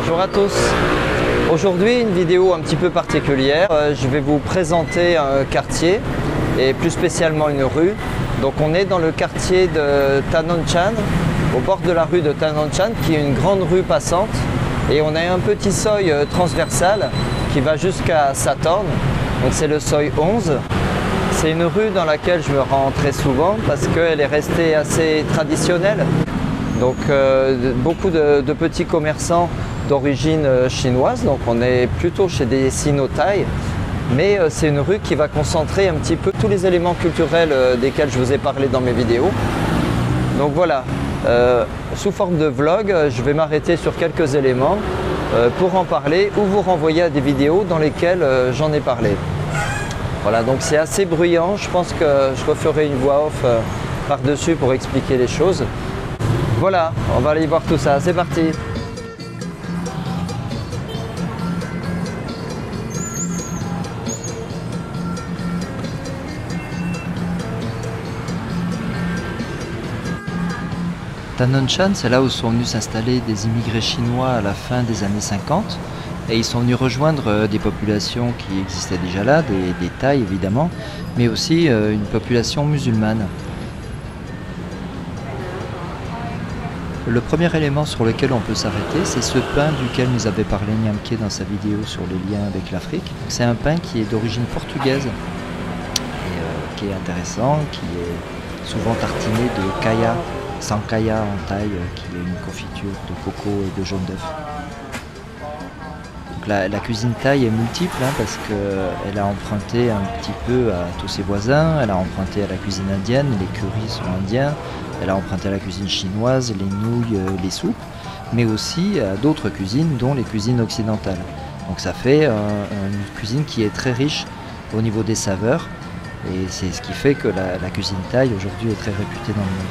Bonjour à tous. Aujourd'hui, une vidéo un petit peu particulière. Je vais vous présenter un quartier et plus spécialement une rue. Donc on est dans le quartier de Tanonchan, au bord de la rue de Tanonchan, qui est une grande rue passante. Et on a un petit seuil transversal qui va jusqu'à Sathorn. Donc c'est le seuil 11. C'est une rue dans laquelle je me rends très souvent parce qu'elle est restée assez traditionnelle. Donc beaucoup de petits commerçants d'origine chinoise, donc on est plutôt chez des Sino-Thaï, mais c'est une rue qui va concentrer un petit peu tous les éléments culturels desquels je vous ai parlé dans mes vidéos. Donc voilà, sous forme de vlog, je vais m'arrêter sur quelques éléments pour en parler ou vous renvoyer à des vidéos dans lesquelles j'en ai parlé. Voilà, donc c'est assez bruyant, je pense que je referai une voix off par-dessus pour expliquer les choses. Voilà, on va aller voir tout ça, c'est parti. Tanonchan, c'est là où sont venus s'installer des immigrés chinois à la fin des années 50 et ils sont venus rejoindre des populations qui existaient déjà là, des Thaïs évidemment, mais aussi une population musulmane. Le premier élément sur lequel on peut s'arrêter, c'est ce pain duquel nous avait parlé Nyamke dans sa vidéo sur les liens avec l'Afrique. C'est un pain qui est d'origine portugaise et qui est intéressant, qui est souvent tartiné de kaya, sankaya en thaï, qui est une confiture de coco et de jaune d'œuf. Donc la cuisine thaï est multiple parce qu'elle a emprunté un petit peu à tous ses voisins, elle a emprunté à la cuisine indienne, les currys sont indiens, elle a emprunté à la cuisine chinoise, les nouilles, les soupes, mais aussi à d'autres cuisines, dont les cuisines occidentales. Donc ça fait une cuisine qui est très riche au niveau des saveurs, et c'est ce qui fait que la cuisine thaï aujourd'hui est très réputée dans le monde.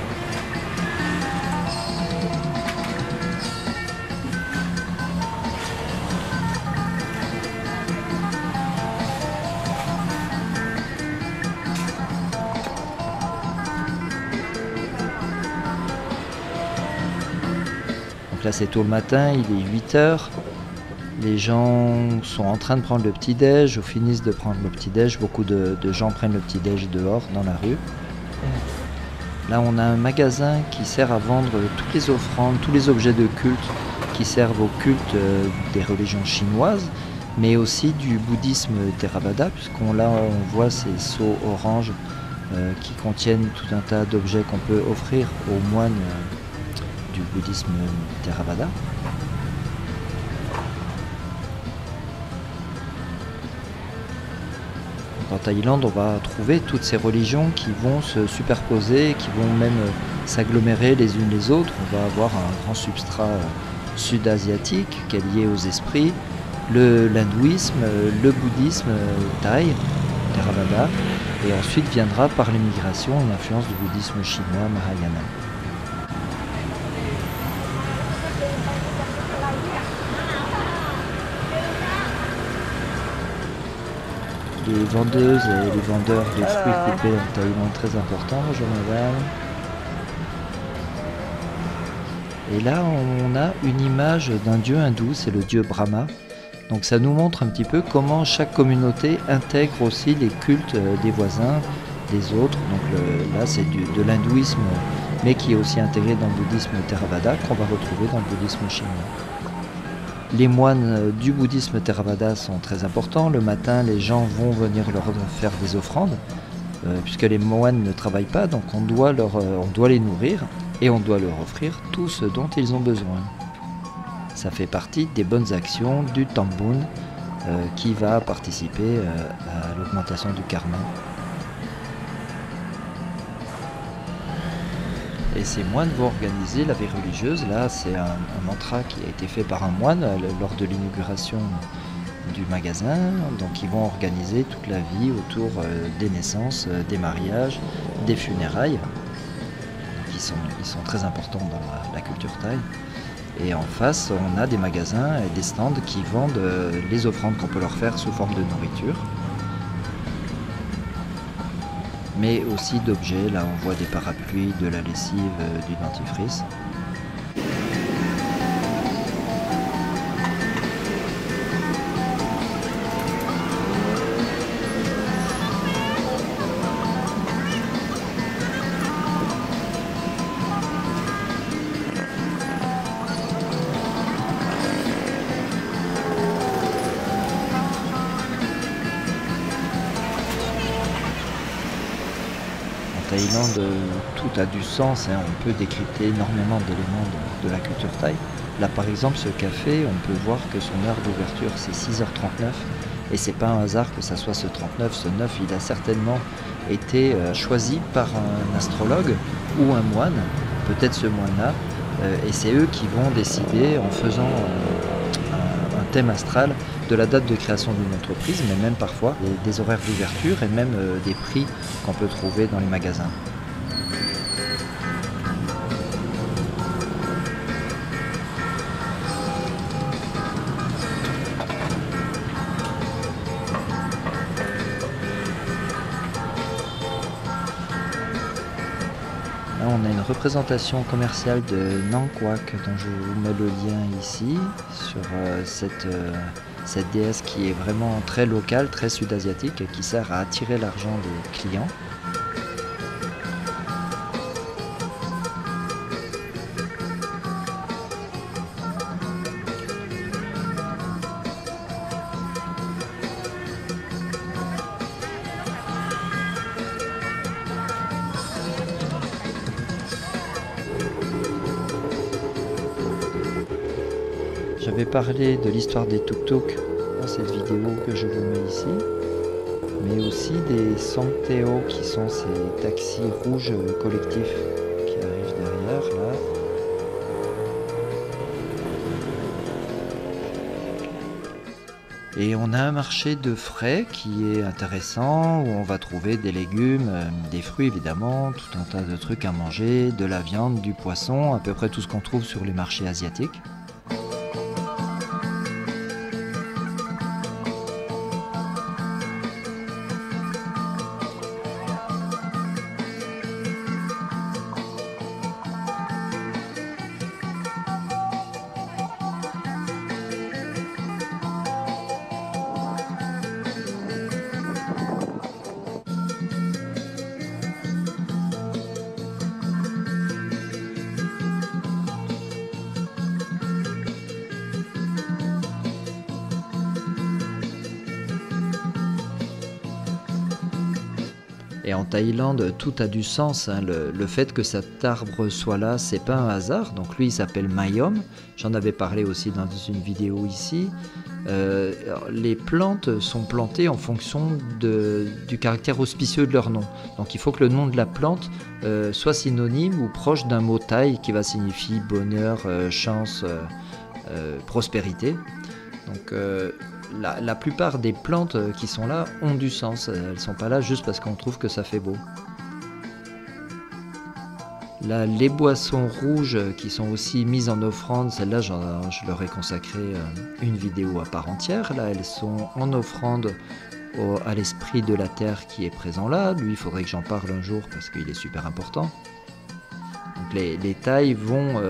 Là c'est tôt le matin, il est 8 h, les gens sont en train de prendre le petit-déj ou finissent de prendre le petit-déj, beaucoup de gens prennent le petit-déj dehors dans la rue. Là on a un magasin qui sert à vendre toutes les offrandes, tous les objets de culte qui servent au culte des religions chinoises, mais aussi du bouddhisme Theravada, puisqu'on voit ces seaux oranges qui contiennent tout un tas d'objets qu'on peut offrir aux moines du bouddhisme Theravada. En Thaïlande, on va trouver toutes ces religions qui vont se superposer, qui vont même s'agglomérer les unes les autres. On va avoir un grand substrat sud-asiatique qui est lié aux esprits, l'hindouisme, le bouddhisme thaï, Theravada, et ensuite viendra par l'immigration une influence du bouddhisme chinois Mahayana. Les vendeuses et les vendeurs de fruits coupés en Thaïlande, très important. Bonjour madame. Et là on a une image d'un dieu hindou, c'est le dieu Brahma. Donc ça nous montre un petit peu comment chaque communauté intègre aussi les cultes des voisins, des autres. Donc là c'est de l'hindouisme, mais qui est aussi intégré dans le bouddhisme Theravada, qu'on va retrouver dans le bouddhisme chinois. Les moines du bouddhisme Theravada sont très importants. Le matin, les gens vont venir leur faire des offrandes, puisque les moines ne travaillent pas, donc on doit les nourrir et on doit leur offrir tout ce dont ils ont besoin. Ça fait partie des bonnes actions du Tambun qui va participer à l'augmentation du karma. Et ces moines vont organiser la vie religieuse. Là, c'est un mantra qui a été fait par un moine lors de l'inauguration du magasin. Donc, ils vont organiser toute la vie autour des naissances, des mariages, des funérailles, qui sont très importants dans la culture thaï. Et en face, on a des magasins et des stands qui vendent les offrandes qu'on peut leur faire sous forme de nourriture. Mais aussi d'objets, là on voit des parapluies, de la lessive, du dentifrice. Thaïlande, tout a du sens, hein. On peut décrypter énormément d'éléments de la culture thaï. Là par exemple, ce café, on peut voir que son heure d'ouverture c'est 6h39 et c'est pas un hasard que ça soit ce 39, ce 9, il a certainement été choisi par un astrologue ou un moine, peut-être ce moine-là, et c'est eux qui vont décider en faisant un thème astral de la date de création d'une entreprise, mais même parfois des horaires d'ouverture et même des prix qu'on peut trouver dans les magasins. Là, on a une représentation commerciale de Nang Quac dont je vous mets le lien ici sur cette déesse qui est vraiment très locale, très sud-asiatique et qui sert à attirer l'argent des clients. J'avais parlé de l'histoire des tuk-tuk dans cette vidéo que je vous mets ici, mais aussi des Songteo qui sont ces taxis rouges collectifs qui arrivent derrière là. Et on a un marché de frais qui est intéressant où on va trouver des légumes, des fruits évidemment, tout un tas de trucs à manger, de la viande, du poisson, à peu près tout ce qu'on trouve sur les marchés asiatiques. Et en Thaïlande, tout a du sens, hein. Le fait que cet arbre soit là, c'est pas un hasard. Donc lui, il s'appelle Mayom. J'en avais parlé aussi dans une vidéo ici. Les plantes sont plantées en fonction du caractère auspicieux de leur nom. Donc il faut que le nom de la plante soit synonyme ou proche d'un mot thaï qui va signifier bonheur, chance, prospérité. Donc la plupart des plantes qui sont là ont du sens. Elles ne sont pas là juste parce qu'on trouve que ça fait beau. Là, les boissons rouges qui sont aussi mises en offrande, celles-là, je leur ai consacré une vidéo à part entière. Là, elles sont en offrande à l'esprit de la terre qui est présent là. Lui, il faudrait que j'en parle un jour parce qu'il est super important. Donc les Thaïs vont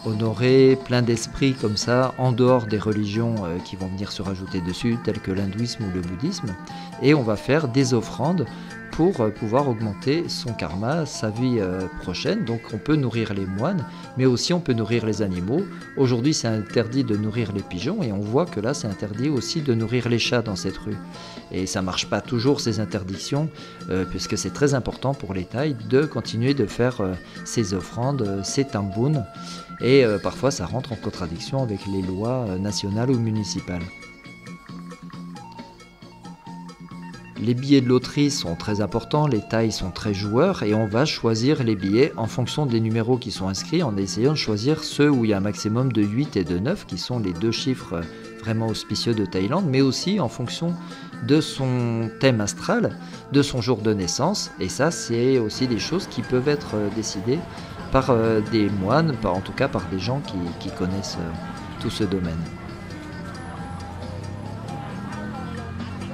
honorer plein d'esprits comme ça, en dehors des religions qui vont venir se rajouter dessus, telles que l'hindouisme ou le bouddhisme. Et on va faire des offrandes pour pouvoir augmenter son karma, sa vie prochaine. Donc on peut nourrir les moines, mais aussi on peut nourrir les animaux. Aujourd'hui c'est interdit de nourrir les pigeons et on voit que là c'est interdit aussi de nourrir les chats dans cette rue. Et ça ne marche pas toujours ces interdictions, puisque c'est très important pour les Thaïs de continuer de faire ces offrandes, ces tambouns. Et parfois ça rentre en contradiction avec les lois nationales ou municipales. Les billets de loterie sont très importants, les Thaïs sont très joueurs et on va choisir les billets en fonction des numéros qui sont inscrits en essayant de choisir ceux où il y a un maximum de 8 et de 9 qui sont les deux chiffres vraiment auspicieux de Thaïlande, mais aussi en fonction de son thème astral, de son jour de naissance. Et ça, c'est aussi des choses qui peuvent être décidées par des moines, en tout cas par des gens qui connaissent tout ce domaine.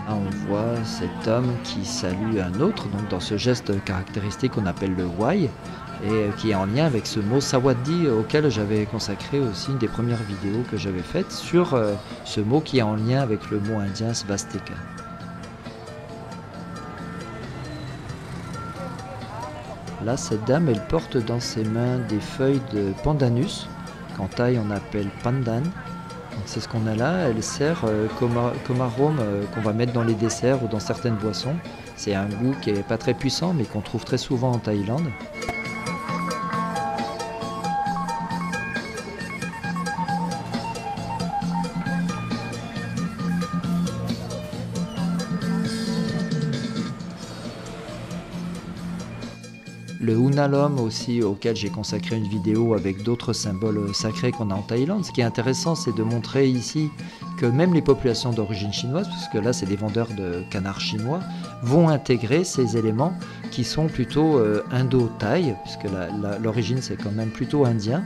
Là, on voit cet homme qui salue un autre, donc dans ce geste caractéristique qu'on appelle le Wai, et qui est en lien avec ce mot Sawaddi auquel j'avais consacré aussi une des premières vidéos que j'avais faites sur ce mot qui est en lien avec le mot indien Svastika. Là, cette dame, elle porte dans ses mains des feuilles de pandanus, qu'en Thaï on appelle pandan. C'est ce qu'on a là, elle sert comme arôme qu'on va mettre dans les desserts ou dans certaines boissons. C'est un goût qui n'est pas très puissant mais qu'on trouve très souvent en Thaïlande. Le Unalom aussi, auquel j'ai consacré une vidéo avec d'autres symboles sacrés qu'on a en Thaïlande. Ce qui est intéressant, c'est de montrer ici que même les populations d'origine chinoise, parce que là c'est des vendeurs de canards chinois, vont intégrer ces éléments qui sont plutôt indo-thaï, puisque l'origine c'est quand même plutôt indien.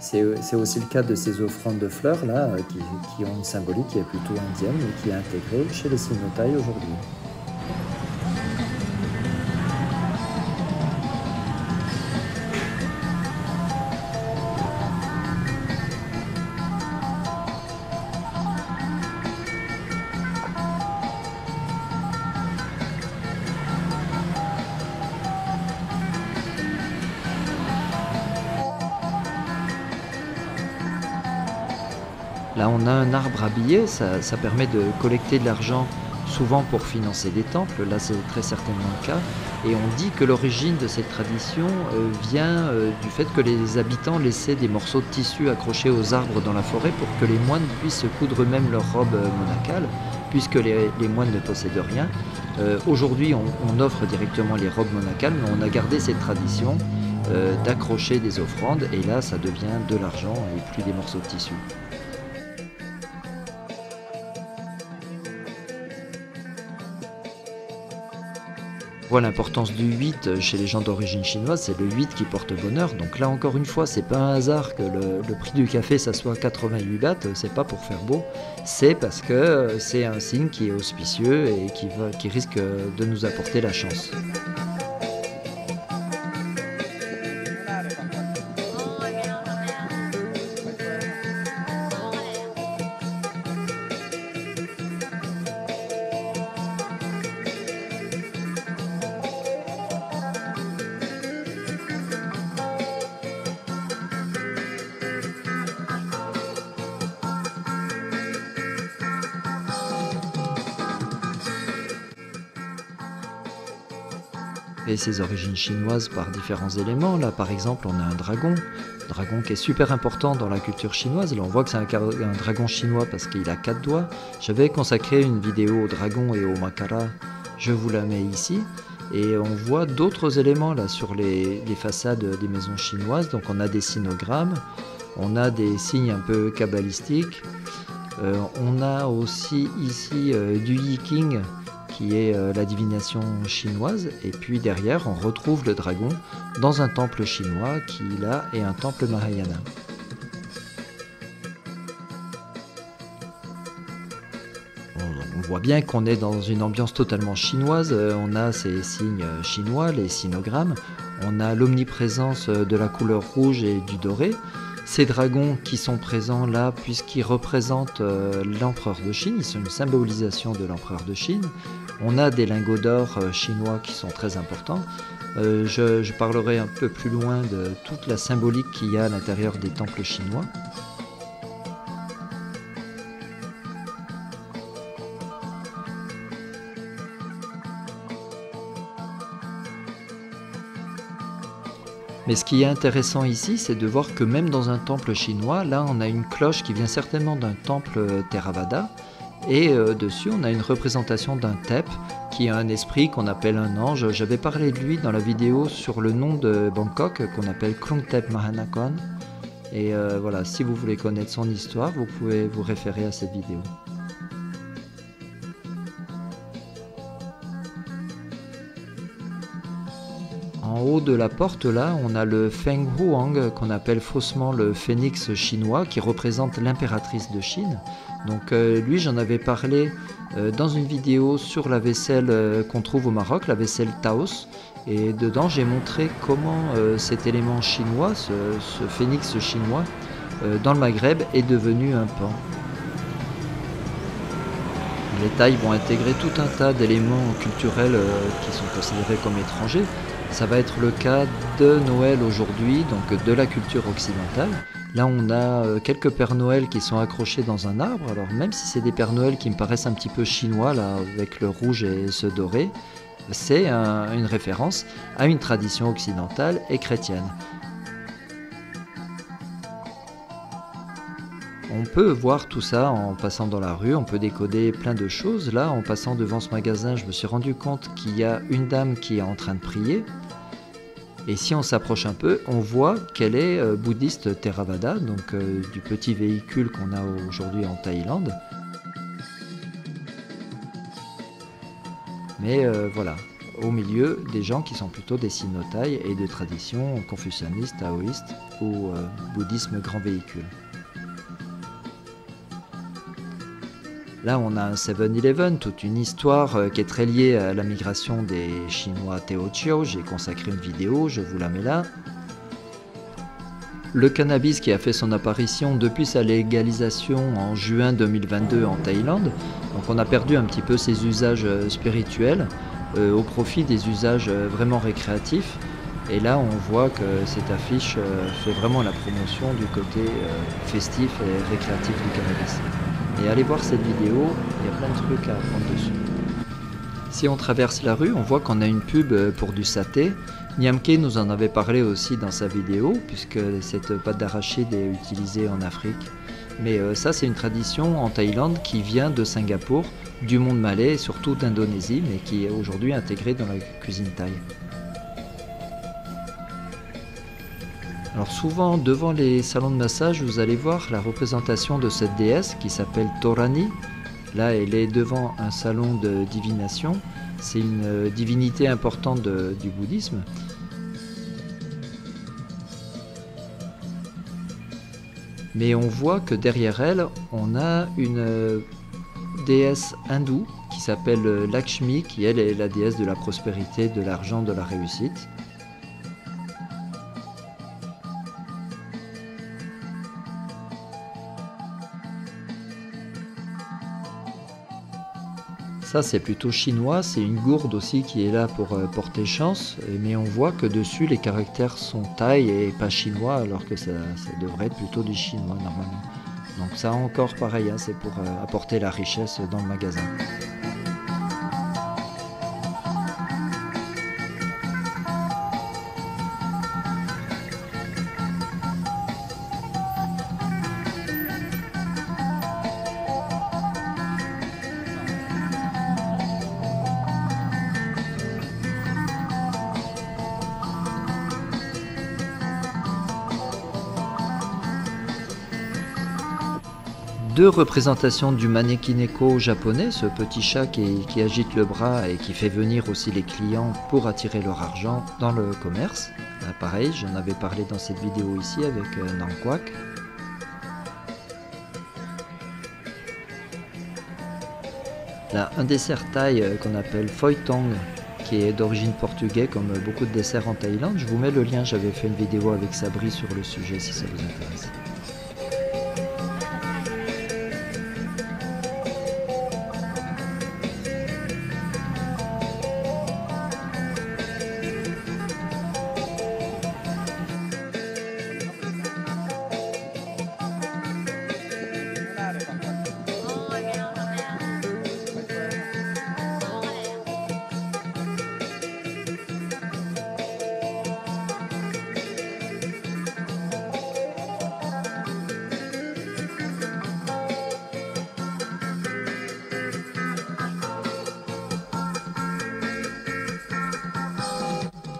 C'est aussi le cas de ces offrandes de fleurs là, qui ont une symbolique qui est plutôt indienne et qui est intégrée chez les Sino-Thaï aujourd'hui. Là, on a un arbre à billets, ça permet de collecter de l'argent, souvent pour financer des temples. Là, c'est très certainement le cas. Et on dit que l'origine de cette tradition vient du fait que les habitants laissaient des morceaux de tissu accrochés aux arbres dans la forêt pour que les moines puissent coudre eux-mêmes leurs robes monacales, puisque les moines ne possèdent rien. Aujourd'hui, on offre directement les robes monacales, mais on a gardé cette tradition d'accrocher des offrandes, et là, ça devient de l'argent et plus des morceaux de tissu. Voilà l'importance du 8 chez les gens d'origine chinoise, c'est le 8 qui porte bonheur. Donc là encore une fois, c'est pas un hasard que le prix du café ça soit 88 bahts, c'est pas pour faire beau, c'est parce que c'est un signe qui est auspicieux et qui risque de nous apporter la chance. Et ses origines chinoises par différents éléments. Là par exemple on a un dragon qui est super important dans la culture chinoise. Là on voit que c'est un dragon chinois parce qu'il a 4 doigts. J'avais consacré une vidéo au dragon et au makara, je vous la mets ici. Et on voit d'autres éléments là sur les façades des maisons chinoises. Donc on a des sinogrammes, on a des signes un peu kabbalistiques. On a aussi ici du Yiking, qui est la divination chinoise, et puis derrière on retrouve le dragon dans un temple chinois qui là est un temple Mahayana. On voit bien qu'on est dans une ambiance totalement chinoise, on a ces signes chinois, les sinogrammes, on a l'omniprésence de la couleur rouge et du doré. Ces dragons qui sont présents là puisqu'ils représentent l'empereur de Chine, ils sont une symbolisation de l'empereur de Chine. On a des lingots d'or chinois qui sont très importants. Je parlerai un peu plus loin de toute la symbolique qu'il y a à l'intérieur des temples chinois. Mais ce qui est intéressant ici, c'est de voir que même dans un temple chinois, là on a une cloche qui vient certainement d'un temple Theravada, et dessus on a une représentation d'un Tep qui a un esprit qu'on appelle un ange. J'avais parlé de lui dans la vidéo sur le nom de Bangkok qu'on appelle Krung Thep Mahanakon. Et voilà, si vous voulez connaître son histoire, vous pouvez vous référer à cette vidéo. En haut de la porte là, on a le Feng Huang qu'on appelle faussement le phénix chinois qui représente l'impératrice de Chine. Donc lui j'en avais parlé dans une vidéo sur la vaisselle qu'on trouve au Maroc, la vaisselle Taos. Et dedans j'ai montré comment cet élément chinois, ce phénix chinois, dans le Maghreb est devenu un pan. Les Thaïs vont intégrer tout un tas d'éléments culturels qui sont considérés comme étrangers. Ça va être le cas de Noël aujourd'hui, donc de la culture occidentale. Là, on a quelques Pères Noël qui sont accrochés dans un arbre. Alors, même si c'est des Pères Noël qui me paraissent un petit peu chinois, là, avec le rouge et ce doré, c'est une référence à une tradition occidentale et chrétienne. On peut voir tout ça en passant dans la rue, on peut décoder plein de choses. Là, en passant devant ce magasin, je me suis rendu compte qu'il y a une dame qui est en train de prier. Et si on s'approche un peu, on voit qu'elle est bouddhiste Theravada, donc du petit véhicule qu'on a aujourd'hui en Thaïlande. Mais voilà, au milieu des gens qui sont plutôt des sinotai et de traditions confucianistes, taoïstes ou bouddhisme grand véhicule. Là, on a un 7-Eleven, toute une histoire qui est très liée à la migration des Chinois Teochew. J'ai consacré une vidéo, je vous la mets là. Le cannabis qui a fait son apparition depuis sa légalisation en juin 2022 en Thaïlande. Donc on a perdu un petit peu ses usages spirituels au profit des usages vraiment récréatifs. Et là, on voit que cette affiche fait vraiment la promotion du côté festif et récréatif du cannabis. Et allez voir cette vidéo, il y a plein de trucs à apprendre dessus. Si on traverse la rue, on voit qu'on a une pub pour du saté. Nyamke nous en avait parlé aussi dans sa vidéo, puisque cette pâte d'arachide est utilisée en Afrique. Mais ça, c'est une tradition en Thaïlande qui vient de Singapour, du monde malais et surtout d'Indonésie, mais qui est aujourd'hui intégrée dans la cuisine thaï. Alors souvent, devant les salons de massage, vous allez voir la représentation de cette déesse qui s'appelle Torani. Là, elle est devant un salon de divination. C'est une divinité importante du bouddhisme. Mais on voit que derrière elle, on a une déesse hindoue qui s'appelle Lakshmi, qui elle est la déesse de la prospérité, de l'argent, de la réussite. Ça, c'est plutôt chinois, c'est une gourde aussi qui est là pour porter chance, mais on voit que dessus les caractères sont thaï et pas chinois, alors que ça devrait être plutôt du chinois normalement. Donc ça encore pareil, hein, c'est pour apporter la richesse dans le magasin. Deux représentations du manekineko japonais, ce petit chat qui agite le bras et qui fait venir aussi les clients pour attirer leur argent dans le commerce. Là, pareil, j'en avais parlé dans cette vidéo ici avec Nangkwak. Là, un dessert thaï qu'on appelle Phoi Thong, qui est d'origine portugaise comme beaucoup de desserts en Thaïlande. Je vous mets le lien, j'avais fait une vidéo avec Sabri sur le sujet si ça vous intéresse.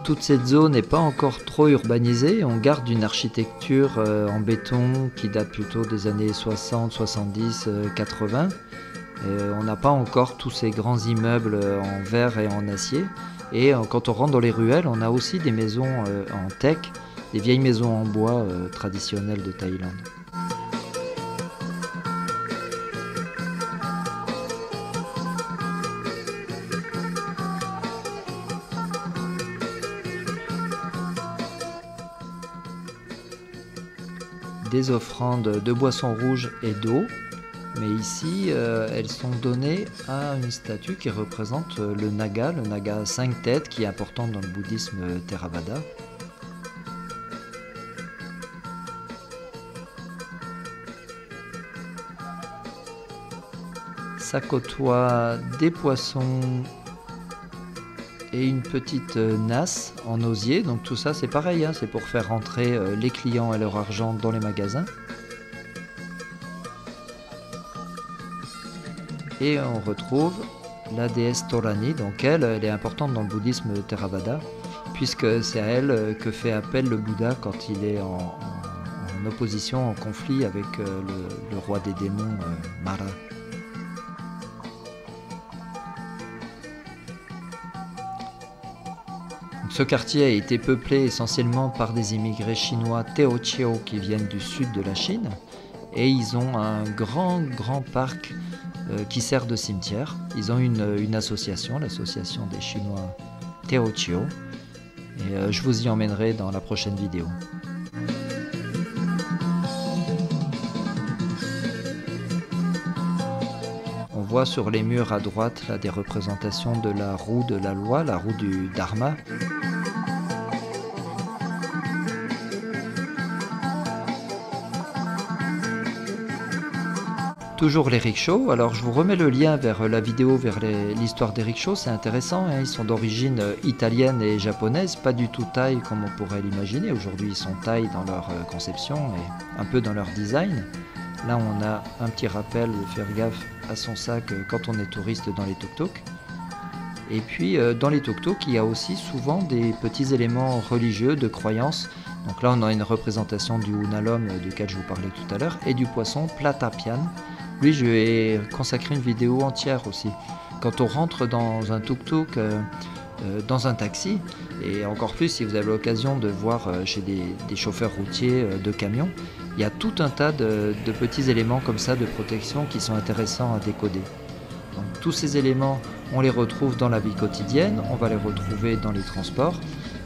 Toute cette zone n'est pas encore trop urbanisée, on garde une architecture en béton qui date plutôt des années 60, 70, 80. On n'a pas encore tous ces grands immeubles en verre et en acier. Et quand on rentre dans les ruelles, on a aussi des maisons en teak, des vieilles maisons en bois traditionnelles de Thaïlande. Des offrandes de boissons rouges et d'eau, mais ici elles sont données à une statue qui représente le Naga 5 têtes qui est important dans le bouddhisme Theravada. Ça côtoie des poissons et une petite nasse en osier. Donc tout ça c'est pareil, hein, c'est pour faire rentrer les clients et leur argent dans les magasins. Et on retrouve la déesse Torani, donc elle est importante dans le bouddhisme Theravada, puisque c'est à elle que fait appel le Bouddha quand il est en opposition, en conflit avec le roi des démons, Mara. Ce quartier a été peuplé essentiellement par des immigrés chinois Teochew qui viennent du sud de la Chine, et ils ont un grand parc qui sert de cimetière. Ils ont une association, l'association des Chinois Teochew, et je vous y emmènerai dans la prochaine vidéo. On voit sur les murs à droite là, des représentations de la roue de la loi, la roue du Dharma. Toujours les rickshaws. Alors je vous remets le lien vers la vidéo, vers l'histoire des rickshaws, c'est intéressant, hein. Ils sont d'origine italienne et japonaise, pas du tout thaï comme on pourrait l'imaginer. Aujourd'hui ils sont thaï dans leur conception et un peu dans leur design. Là on a un petit rappel de faire gaffe à son sac quand on est touriste dans les tuk-tuk. Et puis dans les tuk-tuk il y a aussi souvent des petits éléments religieux de croyance. Donc là on a une représentation du Unalom duquel je vous parlais tout à l'heure et du poisson Platapian. Lui, je vais consacrer une vidéo entière aussi. Quand on rentre dans un tuk-tuk, dans un taxi, et encore plus si vous avez l'occasion de voir chez des chauffeurs routiers de camions, il y a tout un tas de petits éléments comme ça de protection qui sont intéressants à décoder. Donc, tous ces éléments, on les retrouve dans la vie quotidienne, on va les retrouver dans les transports,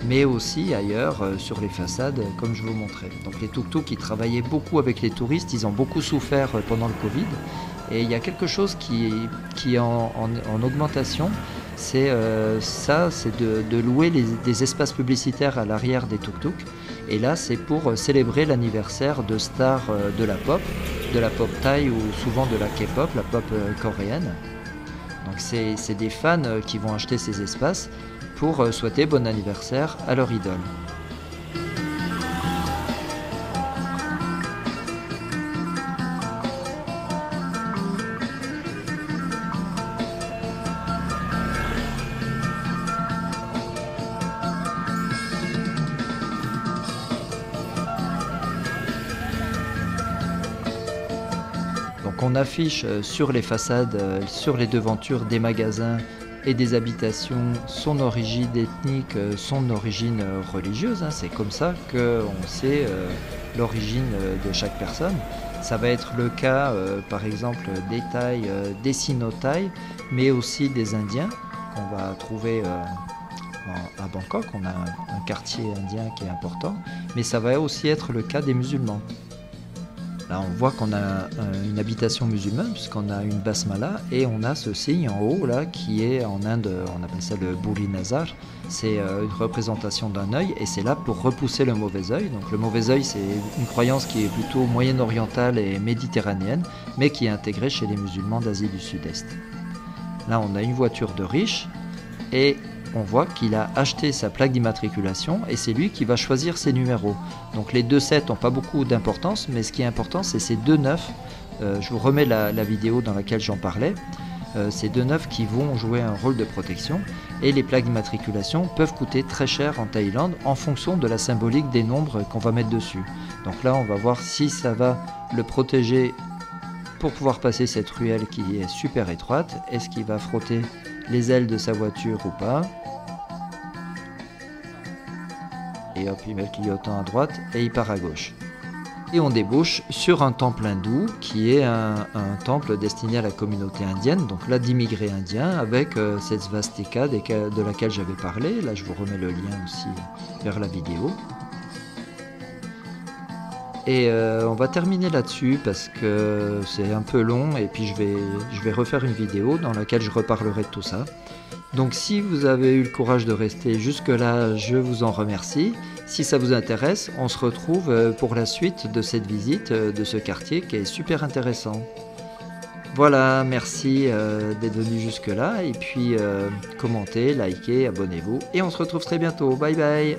mais aussi ailleurs sur les façades comme je vous montrais. Donc les tuk-tuk qui travaillaient beaucoup avec les touristes, ils ont beaucoup souffert pendant le Covid, et il y a quelque chose qui est en augmentation, c'est de louer des espaces publicitaires à l'arrière des tuk-tuk, et là c'est pour célébrer l'anniversaire de stars de la pop thaï ou souvent de la K-pop, la pop coréenne. Donc c'est des fans qui vont acheter ces espaces pour souhaiter bon anniversaire à leur idole. Donc on affiche sur les façades, sur les devantures des magasins et des habitations son origine ethnique, son origine religieuse, hein. C'est comme ça qu'on sait l'origine de chaque personne. Ça va être le cas par exemple des Thaïs, des Sino-Thaïs, mais aussi des Indiens qu'on va trouver à Bangkok. On a un quartier indien qui est important, mais ça va aussi être le cas des musulmans. Là, on voit qu'on a une habitation musulmane puisqu'on a une basmala et on a ce signe en haut là qui est en Inde, on appelle ça le Buri Nazar. C'est une représentation d'un œil et c'est là pour repousser le mauvais œil. Donc le mauvais œil, c'est une croyance qui est plutôt moyen-orientale et méditerranéenne, mais qui est intégrée chez les musulmans d'Asie du Sud-Est. Là, on a une voiture de riche et on voit qu'il a acheté sa plaque d'immatriculation et c'est lui qui va choisir ses numéros. Donc les 2-7 n'ont pas beaucoup d'importance, mais ce qui est important, c'est ces 2-9. Je vous remets la vidéo dans laquelle j'en parlais. Ces 2-9 qui vont jouer un rôle de protection. Et les plaques d'immatriculation peuvent coûter très cher en Thaïlande en fonction de la symbolique des nombres qu'on va mettre dessus. Donc là, on va voir si ça va le protéger pour pouvoir passer cette ruelle qui est super étroite. Est-ce qu'il va frotter les ailes de sa voiture ou pas? Et hop, il met le clignotant à droite et il part à gauche. Et on débouche sur un temple hindou qui est un temple destiné à la communauté indienne, donc là d'immigrés indiens avec cette svastika de laquelle j'avais parlé. Là je vous remets le lien aussi vers la vidéo. Et on va terminer là-dessus parce que c'est un peu long et puis je vais refaire une vidéo dans laquelle je reparlerai de tout ça. Donc si vous avez eu le courage de rester jusque là, je vous en remercie. Si ça vous intéresse, on se retrouve pour la suite de cette visite de ce quartier qui est super intéressant. Voilà, merci d'être venu jusque-là. Et puis commentez, likez, abonnez-vous. Et on se retrouve très bientôt. Bye bye.